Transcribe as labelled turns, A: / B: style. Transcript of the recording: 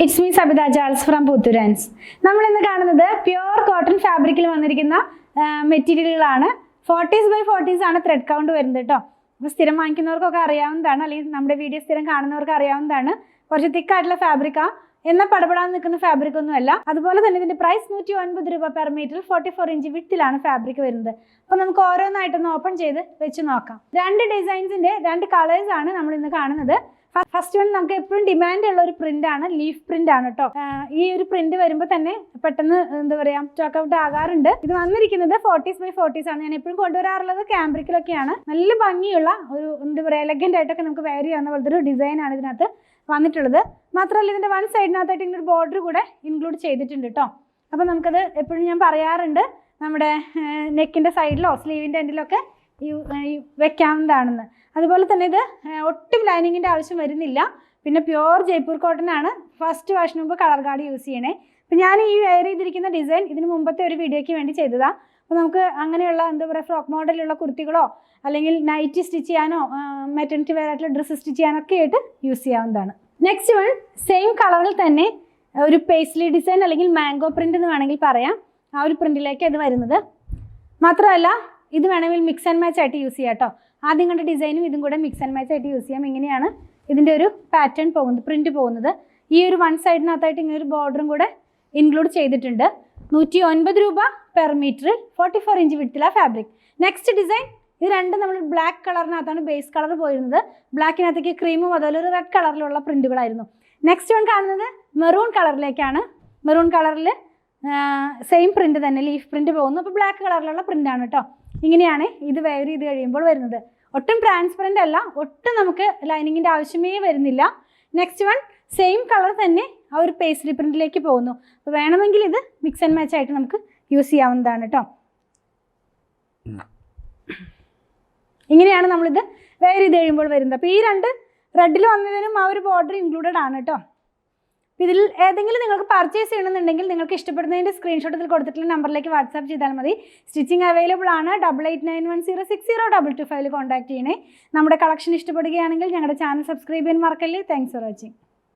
A: It's me Sabitha Charles from Putturans. നമ്മൾ ഇന്ന് കാണുന്നത് പ്യുവർ കോട്ടൺ ഫാബ്രിക്കിൽ വന്നിരിക്കുന്ന മെറ്റീരിയലുകളാണ്. 40s by 40s ആണ് ത്രെഡ് കൗണ്ട് വരുന്നത് കേട്ടോ. അപ്പോൾ സ്ഥിരം വാങ്ങിക്കുന്നവർക്കൊക്കെ അറിയാവുന്നതാണ്, അല്ലെങ്കിൽ നമ്മുടെ വീഡിയോ സ്ഥിരം കാണുന്നവർക്ക് അറിയാവുന്നതാണ്. കുറച്ച് തിക്കായിട്ടുള്ള ഫാബ്രിക്കാ, എന്നാൽ പടപെടാൻ നിൽക്കുന്ന ഫാബ്രിക് ഒന്നും അല്ല. അതുപോലെ തന്നെ ഇതിന്റെ പ്രൈസ് 109 രൂപ പെർ മീറ്റർ. 44 ഇഞ്ച് വിഡ്ത്തിലാണ് ഫാബ്രിക് വരുന്നത്. അപ്പോൾ നമുക്ക് ഓരോന്നായിട്ടൊന്ന് ഓപ്പൺ ചെയ്ത് വെച്ച് നോക്കാം. രണ്ട് ഡിസൈൻസിന്റെ രണ്ട് കളേഴ്സ് ആണ് നമ്മൾ ഇന്ന് കാണുന്നത്. ഫസ്റ്റ് വൺ നമുക്ക് എപ്പോഴും ഡിമാൻഡ് ഉള്ള ഒരു പ്രിന്റ് ആണ്, ലീഫ് പ്രിന്റ് ആണ് കേട്ടോ. ഈ ഒരു പ്രിന്റ് വരുമ്പോൾ തന്നെ പെട്ടെന്ന് എന്താ പറയാ സ്റ്റോക്ക് ഔട്ട് ആകാറുണ്ട്. ഇത് വന്നിരിക്കുന്നത് 40s by 40s ആണ്. ഞാൻ എപ്പോഴും കൊണ്ടുവരാറുള്ളത് ക്യാമ്പ്രിക്കിലൊക്കെയാണ്. നല്ല ഭംഗിയുള്ള ഒരു എന്താ പറയാ എലഗന്റ് ആയിട്ടൊക്കെ നമുക്ക് വെയർ ചെയ്യാവുന്ന പോലത്തെ ഒരു ഡിസൈൻ ആണ് ഇതിനകത്ത് വന്നിട്ടുള്ളത്. മാത്രമല്ല ഇതിന്റെ വൺ സൈഡിനകത്തായിട്ട് ഇങ്ങനെ ഒരു ബോർഡർ കൂടെ ഇൻക്ലൂഡ് ചെയ്തിട്ടുണ്ട് കേട്ടോ. അപ്പോൾ നമുക്കത് എപ്പോഴും ഞാൻ പറയാറുണ്ട്, നമ്മുടെ നെക്കിന്റെ സൈഡിലോ സ്ലീവിന്റെ എൻഡിലൊക്കെ വെക്കാവുന്നതാണെന്ന്. അതുപോലെ തന്നെ ഇത് ഒട്ടും ലൈനിങ്ങിൻ്റെ ആവശ്യം വരുന്നില്ല. പിന്നെ പ്യുവർ ജയ്പൂർ കോട്ടൺ ആണ്. ഫസ്റ്റ് വാഷിന് മുമ്പ് കളർ ഗാർഡ് യൂസ് ചെയ്യണേ. അപ്പം ഞാൻ ഈ വെയർ ചെയ്തിരിക്കുന്ന ഡിസൈൻ ഇതിന് മുമ്പത്തെ ഒരു വീഡിയോയ്ക്ക് വേണ്ടി ചെയ്തതാണ്. അപ്പോൾ നമുക്ക് അങ്ങനെയുള്ള എന്താ പറയുക ഫ്രോക്ക് മോഡലുള്ള കുർത്തികളോ അല്ലെങ്കിൽ നൈറ്റ് സ്റ്റിച്ച് ചെയ്യാനോ മെറ്റർണിറ്റി വെയർ ആയിട്ടുള്ള ഡ്രസ്സ് സ്റ്റിച്ച് ചെയ്യാനൊക്കെ ആയിട്ട് യൂസ് ചെയ്യാവുന്നതാണ്. നെക്സ്റ്റ് വൺ സെയിം കളറിൽ തന്നെ ഒരു പേസ്ലി ഡിസൈൻ അല്ലെങ്കിൽ മാംഗോ പ്രിൻ്റ് എന്ന് വേണമെങ്കിൽ പറയാം. ആ ഒരു പ്രിൻറ്റിലേക്ക് ഇത് വരുന്നത്. മാത്രമല്ല ഇത് വേണമെങ്കിൽ മിക്സ് ആൻഡ് മാച്ച് ആയിട്ട് യൂസ് ചെയ്യാം കേട്ടോ. ആദ്യം കണ്ട ഡിസൈനും ഇതും കൂടെ മിക്സ് ആൻഡ് മാച്ച് ആയിട്ട് യൂസ് ചെയ്യാം. ഇങ്ങനെയാണ് ഇതിൻ്റെ ഒരു പാറ്റേൺ പോകുന്നത്, പ്രിൻറ്റ് പോകുന്നത്. ഈ ഒരു വൺ സൈഡിനകത്തായിട്ട് ഇങ്ങനെ ഒരു ബോർഡറും കൂടെ ഇൻക്ലൂഡ് ചെയ്തിട്ടുണ്ട്. 109 രൂപ പെർ മീറ്റർ. 44 ഇഞ്ച് വിഡ്ത്തിലാണ് ഫാബ്രിക്. നെക്സ്റ്റ് ഡിസൈൻ ഇത് രണ്ടും നമ്മൾ ബ്ലാക്ക് കളറിനകത്താണ് ബേസ് കളർ പോയിരുന്നത്. ബ്ലാക്കിനകത്തേക്ക് ക്രീമും അതുപോലെ ഒരു റെഡ് കളറിലുള്ള പ്രിൻറ്റുകളായിരുന്നു. നെക്സ്റ്റ് വൺ കാണുന്നത് മെറൂൺ കളറിലേക്കാണ്. മെറൂൺ കളറിൽ സെയിം പ്രിൻറ്റ് തന്നെ ലീഫ് പ്രിൻറ്റ് പോകുന്നു. അപ്പോൾ ബ്ലാക്ക് കളറിലുള്ള പ്രിൻ്റാണ് കേട്ടോ. ഇങ്ങനെയാണ് ഇത് വെയർ ചെയ്ത് കഴിയുമ്പോൾ വരുന്നത്. ഒട്ടും ട്രാൻസ്പെറൻ്റ് അല്ല, ഒട്ടും നമുക്ക് ലൈനിങ്ങിൻ്റെ ആവശ്യമേ വരുന്നില്ല. നെക്സ്റ്റ് വൺ സെയിം കളർ തന്നെ ആ ഒരു പേസ്ട്രി പ്രിൻറ്റിലേക്ക് പോകുന്നു. അപ്പോൾ വേണമെങ്കിൽ ഇത് മിക്സ് ആൻഡ് മാച്ച് ആയിട്ട് നമുക്ക് യൂസ് ചെയ്യാവുന്നതാണ് കേട്ടോ. ഇങ്ങനെയാണ് നമ്മളിത് വെയർ ചെയ്ത് കഴിയുമ്പോൾ വരുന്നത്. അപ്പോൾ ഈ രണ്ട് റെഡിൽ വന്നതിനും ആ ഒരു ബോർഡർ ഇൻക്ലൂഡഡ് ആണ് കേട്ടോ. ഇതിൽ ഏതെങ്കിലും നിങ്ങൾക്ക് പർച്ചേസ് ചെയ്യണമെന്നുണ്ടെങ്കിൽ നിങ്ങൾക്ക് ഇഷ്ടപ്പെടുന്നതിൻ്റെ സ്ക്രീൻഷോട്ട് ഇതിൽ കൊടുത്തിട്ടുള്ള നമ്പറിലേക്ക് വാട്സാപ്പ് ചെയ്താൽ മതി. സ്റ്റിച്ചിങ് അവൈലബിൾ ആണ്. 8891060225 കോൺടാക്ട് ചെയ്യണേ. നമ്മുടെ കളക്ഷൻ ഇഷ്ടപ്പെടുകയാണെങ്കിൽ ഞങ്ങളുടെ ചാനൽ സബ്സ്ക്രൈബ് ചെയ്യാൻ മറക്കല്ലേ. Thanks for watching.